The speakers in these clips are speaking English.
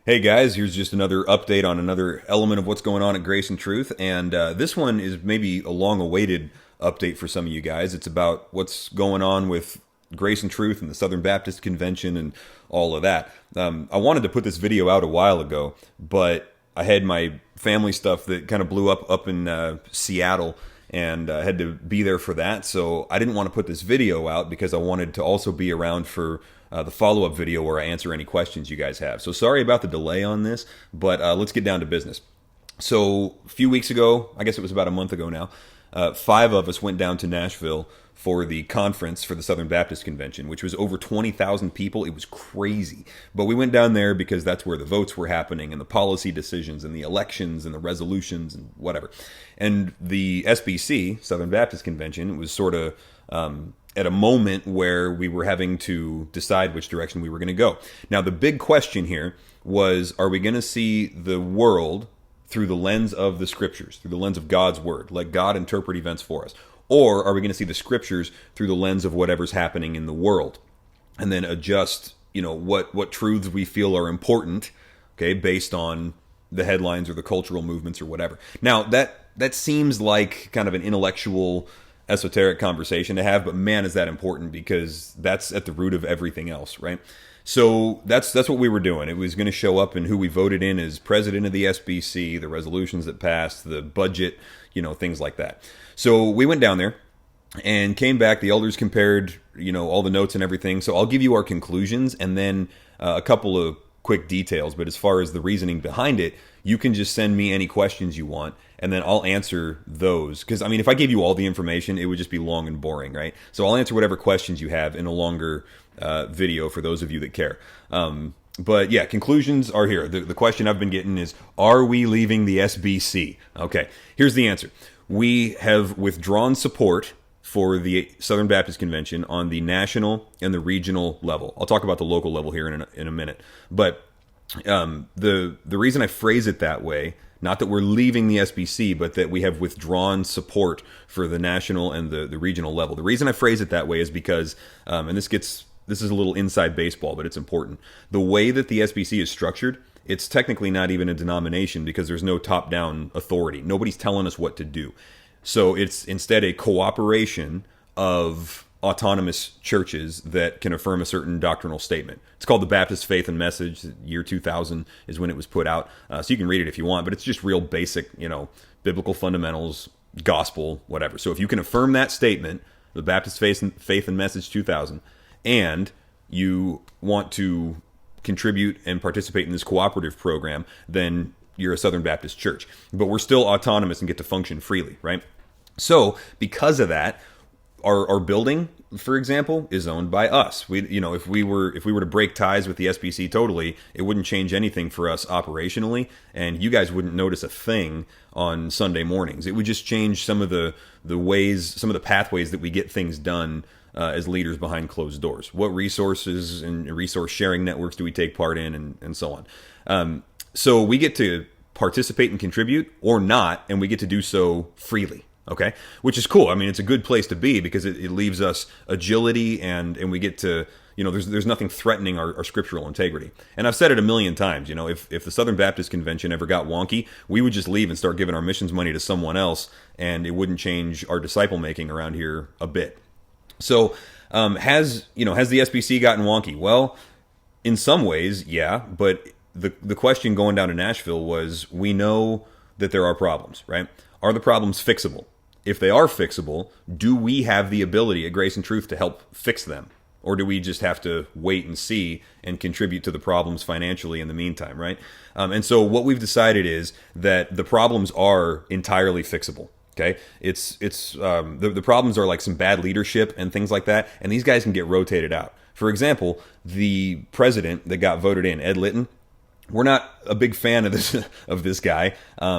Hey guys, here's just another update on another element of what's going on at Grace and Truth. And this one is maybe a long awaited update for some of you guys. It's about what's going on with Grace and Truth and the Southern Baptist Convention and all of that. I wanted to put this video out a while ago, but I had my family stuff that kind of blew up in Seattle, and I had to be there for that. So I didn't want to put this video out because I wanted to also be around for the follow-up video where I answer any questions you guys have. So sorry about the delay on this, but let's get down to business. So a few weeks ago, I guess it was about a month ago now, 5 of us went down to Nashville for the conference for the Southern Baptist Convention, which was over 20,000 people. It was crazy. But we went down there because that's where the votes were happening and the policy decisions and the elections and the resolutions and whatever. And the SBC, Southern Baptist Convention, was sort of at a moment where we were having to decide which direction we were going to go. Now, the big question here was, are we going to see the world through the lens of the scriptures, through the lens of God's word? Let God interpret events for us. Or are we going to see the scriptures through the lens of whatever's happening in the world, and then adjust, what truths we feel are important, okay, based on the headlines or the cultural movements or whatever. Now, that seems like kind of an intellectual, esoteric conversation to have, but man, is that important, because that's at the root of everything else, right? So that's what we were doing. It was going to show up in who we voted in as president of the SBC, the resolutions that passed, the budget, things like that. So we went down there and came back. The elders compared, all the notes and everything. So I'll give you our conclusions and then a couple of quick details. But as far as the reasoning behind it, you can just send me any questions you want, and then I'll answer those. Because, if I gave you all the information, it would just be long and boring, right? So I'll answer whatever questions you have in a longer video for those of you that care. But yeah, conclusions are here. The question I've been getting is, are we leaving the SBC? Okay, here's the answer. We have withdrawn support for the Southern Baptist Convention on the national and the regional level. I'll talk about the local level here in a minute. But the reason I phrase it that way, not that we're leaving the SBC, but that we have withdrawn support for the national and the regional level. The reason I phrase it that way is because, and this is a little inside baseball, but it's important. The way that the SBC is structured, it's technically not even a denomination because there's no top-down authority. Nobody's telling us what to do. So it's instead a cooperation of autonomous churches that can affirm a certain doctrinal statement. It's called the Baptist Faith and Message. Year 2000 is when it was put out. So you can read it if you want, but it's just real basic, biblical fundamentals, gospel, whatever. So if you can affirm that statement, the Baptist Faith and Message 2000, and you want to contribute and participate in this cooperative program, then you're a Southern Baptist church. But we're still autonomous and get to function freely, right? So because of that, our building, for example, is owned by us. If we were to break ties with the SBC totally, it wouldn't change anything for us operationally, and you guys wouldn't notice a thing on Sunday mornings. It would just change some of the ways, some of the pathways that we get things done as leaders behind closed doors. What resources and resource sharing networks do we take part in, and so on. So we get to participate and contribute or not, and we get to do so freely. Okay, which is cool. It's a good place to be because it leaves us agility, and we get to, there's nothing threatening our scriptural integrity. And I've said it a million times, if the Southern Baptist Convention ever got wonky, we would just leave and start giving our missions money to someone else, and it wouldn't change our disciple making around here a bit. So has the SBC gotten wonky? Well, in some ways, yeah, but the question going down to Nashville was, we know that there are problems, right? Are the problems fixable? If they are fixable, do we have the ability at Grace and Truth to help fix them? Or do we just have to wait and see and contribute to the problems financially in the meantime, right? And so what we've decided is that the problems are entirely fixable. Okay, the problems are like some bad leadership and things like that, and these guys can get rotated out. For example, the president that got voted in, Ed Litton, we're not a big fan of this guy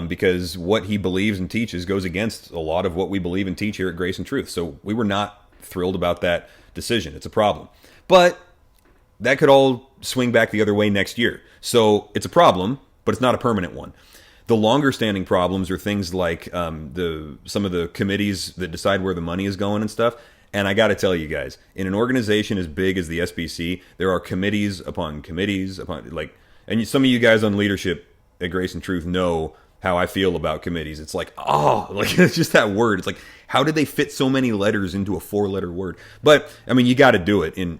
because what he believes and teaches goes against a lot of what we believe and teach here at Grace and Truth. So we were not thrilled about that decision. It's a problem, but that could all swing back the other way next year. So it's a problem, but it's not a permanent one. The longer standing problems are things like some of the committees that decide where the money is going and stuff. And I got to tell you guys, in an organization as big as the SBC, there are committees upon committees upon, And some of you guys on leadership at Grace and Truth know how I feel about committees. It's like, oh, like it's just that word. It's like, how did they fit so many letters into a 4-letter word? But I mean, you got to do it in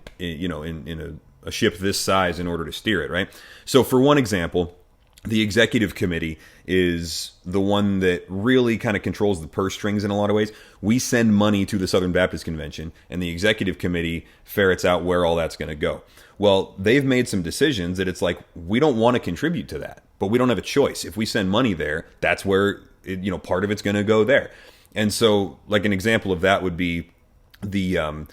a ship this size in order to steer it, right? So for one example, the executive committee is the one that really kind of controls the purse strings in a lot of ways. We send money to the Southern Baptist Convention, and the executive committee ferrets out where all that's going to go. Well, they've made some decisions that it's like, we don't want to contribute to that, but we don't have a choice. If we send money there, that's where part of it's going to go there. And so, like an example of that would be the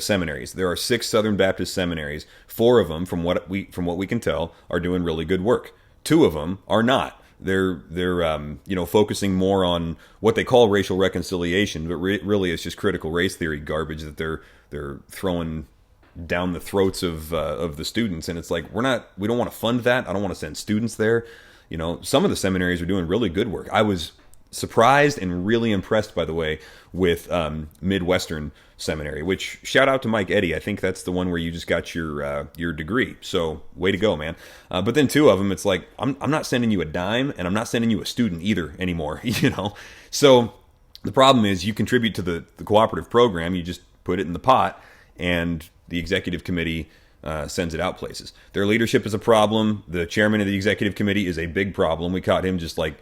seminaries. There are 6 Southern Baptist seminaries. 4 of them, from what we can tell, are doing really good work. 2 of them are not. They're focusing more on what they call racial reconciliation, but really it's just critical race theory garbage that they're throwing down the throats of the students. And it's like, we don't want to fund that. I don't want to send students there. Some of the seminaries are doing really good work. I was surprised and really impressed, by the way, with Midwestern Seminary, which, shout out to Mike Eddy. I think that's the one where you just got your degree. So way to go, man. But then 2 of them, it's like, I'm not sending you a dime, and I'm not sending you a student either anymore. So the problem is, you contribute to the cooperative program, you just put it in the pot, and the executive committee sends it out places. Their leadership is a problem. The chairman of the executive committee is a big problem. We caught him just like,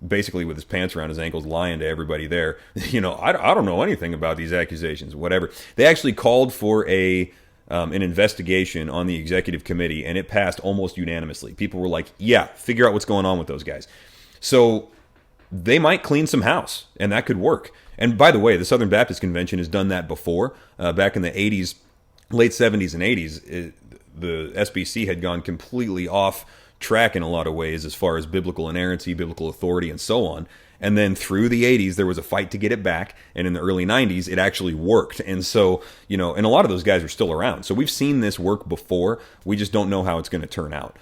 basically with his pants around his ankles, lying to everybody there. I don't know anything about these accusations, whatever. They actually called for an investigation on the executive committee, and it passed almost unanimously. People were like, yeah, figure out what's going on with those guys. So they might clean some house, and that could work. And by the way, the Southern Baptist Convention has done that before. Back in the 80s, late 70s and 80s, the SBC had gone completely off track in a lot of ways as far as biblical inerrancy, biblical authority, and so on. And then through the 80s, there was a fight to get it back. And in the early 90s, it actually worked. And so, and a lot of those guys are still around. So we've seen this work before. We just don't know how it's going to turn out.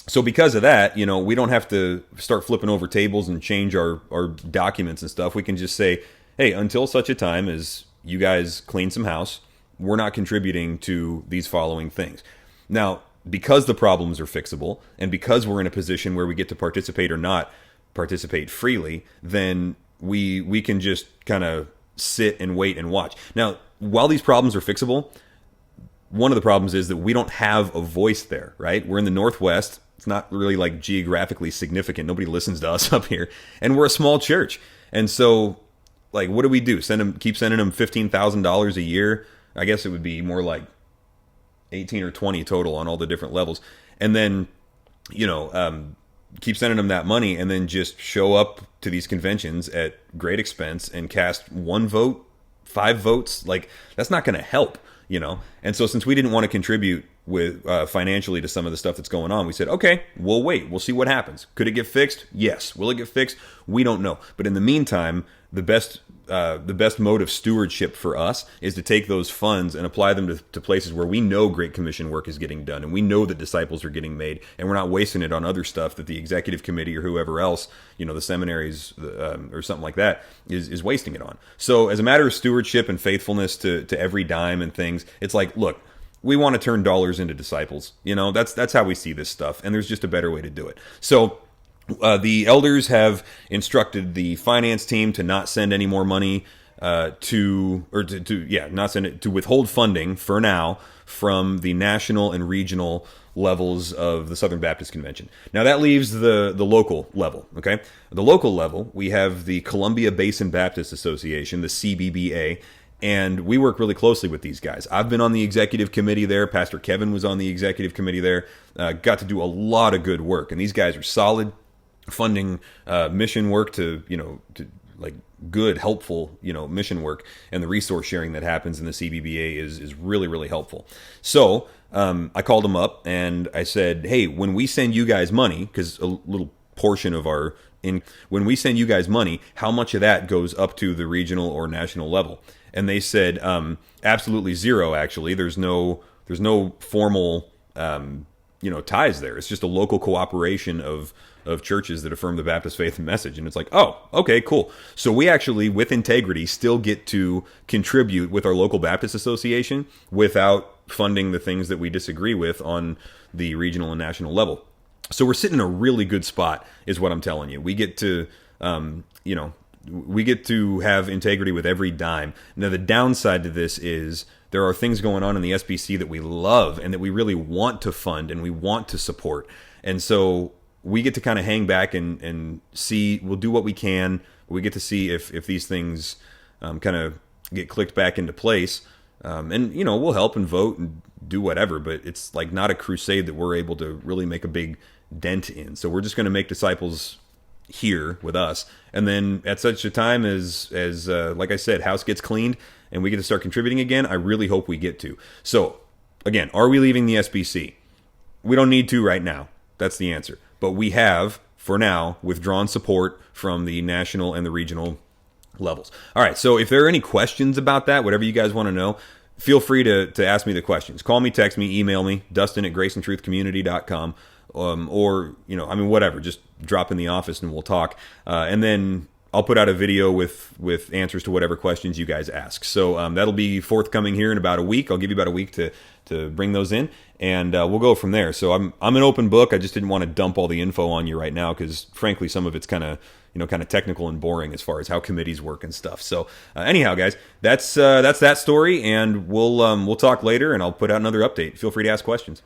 So because of that, we don't have to start flipping over tables and change our documents and stuff. We can just say, hey, until such a time as you guys clean some house, we're not contributing to these following things. Now, because the problems are fixable, and because we're in a position where we get to participate or not participate freely, then we can just kind of sit and wait and watch. Now, while these problems are fixable, one of the problems is that we don't have a voice there, right? We're in the Northwest. It's not really like geographically significant. Nobody listens to us up here, and we're a small church. And so, like, what do we do? Keep sending them $15,000 a year? I guess it would be more like 18 or 20 total on all the different levels. And then, keep sending them that money, and then just show up to these conventions at great expense and cast 1 vote, 5 votes. Like, that's not going to help, And so since we didn't want to contribute with financially to some of the stuff that's going on, we said, okay, we'll wait. We'll see what happens. Could it get fixed? Yes. Will it get fixed? We don't know. But in the meantime, the best mode of stewardship for us is to take those funds and apply them to places where we know Great Commission work is getting done, and we know that disciples are getting made, and we're not wasting it on other stuff that the executive committee or whoever else, the seminaries or something like that is wasting it on. So as a matter of stewardship and faithfulness to every dime and things, it's like, look, we want to turn dollars into disciples. That's how we see this stuff, and there's just a better way to do it. So the elders have instructed the finance team to not send any more money to withhold funding for now from the national and regional levels of the Southern Baptist Convention. Now that leaves the local level. Okay, the local level, we have the Columbia Basin Baptist Association, the CBBA. And we work really closely with these guys. I've been on the executive committee there. Pastor Kevin was on the executive committee there. Got to do a lot of good work. And these guys are solid, funding mission work to like good, helpful, mission work. And the resource sharing that happens in the CBBA is really, really helpful. So I called them up and I said, hey, when we send you guys money, because a little portion of when we send you guys money, how much of that goes up to the regional or national level? And they said, absolutely zero, actually. There's no formal, ties there. It's just a local cooperation of churches that affirm the Baptist faith and message. And it's like, oh, okay, cool. So we actually, with integrity, still get to contribute with our local Baptist association without funding the things that we disagree with on the regional and national level. So we're sitting in a really good spot, is what I'm telling you. We get to, we get to have integrity with every dime. Now, the downside to this is there are things going on in the SBC that we love and that we really want to fund and we want to support. And so we get to kind of hang back and see, we'll do what we can. We get to see if these things kind of get clicked back into place. And, we'll help and vote and do whatever, but it's like not a crusade that we're able to really make a big dent in. So we're just going to make disciples here with us. And then at such a time as like I said, house gets cleaned and we get to start contributing again, I really hope we get to. So again, are we leaving the SBC? We don't need to right now. That's the answer. But we have, for now, withdrawn support from the national and the regional levels. All right, so if there are any questions about that, whatever you guys want to know, feel free to ask me the questions. Call me, text me, email me, Dustin@graceandtruthcommunity.com, or, whatever. Just drop in the office and we'll talk. And then I'll put out a video with answers to whatever questions you guys ask. So that'll be forthcoming here in about a week. I'll give you about a week to bring those in, and we'll go from there. So I'm an open book. I just didn't want to dump all the info on you right now because, frankly, some of it's kind of technical and boring as far as how committees work and stuff. So anyhow, guys, that's that story, and we'll talk later, and I'll put out another update. Feel free to ask questions.